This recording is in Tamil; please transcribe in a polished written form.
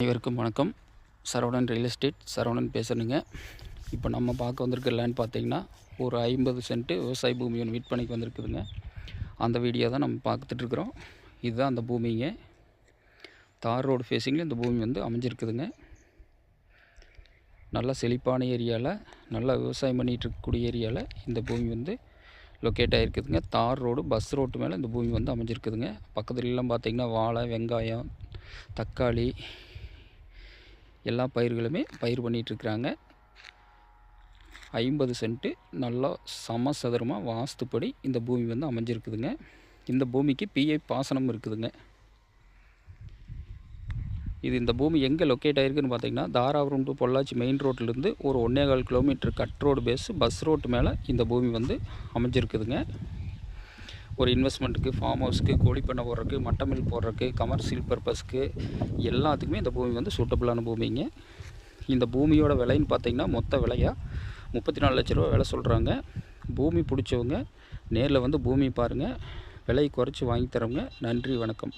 அனைவருக்கும் வணக்கம். சரவணன் ரியல் எஸ்டேட் சரவணன் பேசுகிறேங்க. இப்போ நம்ம பார்க்க வந்திருக்க லேண்ட் பார்த்திங்கன்னா ஒரு 50 சென்ட்டு விவசாய பூமி ஒன்று விற்பனைக்கு வந்திருக்குதுங்க. அந்த வீடியோ தான் நம்ம பார்த்துட்ருக்குறோம். இதுதான் அந்த பூமிங்க. தார் ரோடு ஃபேஸிங்கில் இந்த பூமி வந்து அமைஞ்சிருக்குதுங்க. நல்ல செழிப்பான ஏரியாவில், நல்லா விவசாயம் பண்ணிகிட்டு இருக்கக்கூடிய ஏரியாவில் இந்த பூமி வந்து லொக்கேட் ஆகிருக்குதுங்க. தார் ரோடு பஸ் ரோட்டு மேலே இந்த பூமி வந்து அமைஞ்சிருக்குதுங்க. பக்கத்துலலாம் பார்த்திங்கன்னா வாழை, வெங்காயம், தக்காளி எல்லா பயிர்களுமே பயிர் பண்ணிகிட்ருக்குறாங்க. 50 சென்ட்டு நல்லா சமசதுரமாக வாஸ்துப்படி இந்த பூமி வந்து அமைஞ்சிருக்குதுங்க. இந்த பூமிக்கு பிஐ பாசனம் இருக்குதுங்க. இந்த பூமி எங்கே லொக்கேட் ஆகிருக்குன்னு பார்த்திங்கன்னா, தாராபுரம் டு பொள்ளாச்சி மெயின் ரோட்லேருந்து ஒரு 1.25 kilometre cut road face bus road மேலே இந்த பூமி வந்து அமைஞ்சிருக்குதுங்க. ஒரு இன்வெஸ்ட்மெண்ட்டுக்கு, ஃபார்ம் ஹவுஸ்க்கு, கோழி பண்ணை போடுறதுக்கு, மட்டை மில் போடுறதுக்கு, கமர்ஷியல் பர்பஸ்க்கு எல்லாத்துக்குமே இந்த பூமி வந்து சூட்டபுளான பூமிங்க. இந்த பூமியோட விலைன்னு பார்த்திங்கன்னா மொத்த விலையாக 34 லட்ச ரூபா விலை சொல்கிறாங்க. பூமி பிடிச்சவங்க நேரில் வந்து பூமி பாருங்கள். விலை குறைச்சி வாங்கி தரவங்க. நன்றி, வணக்கம்.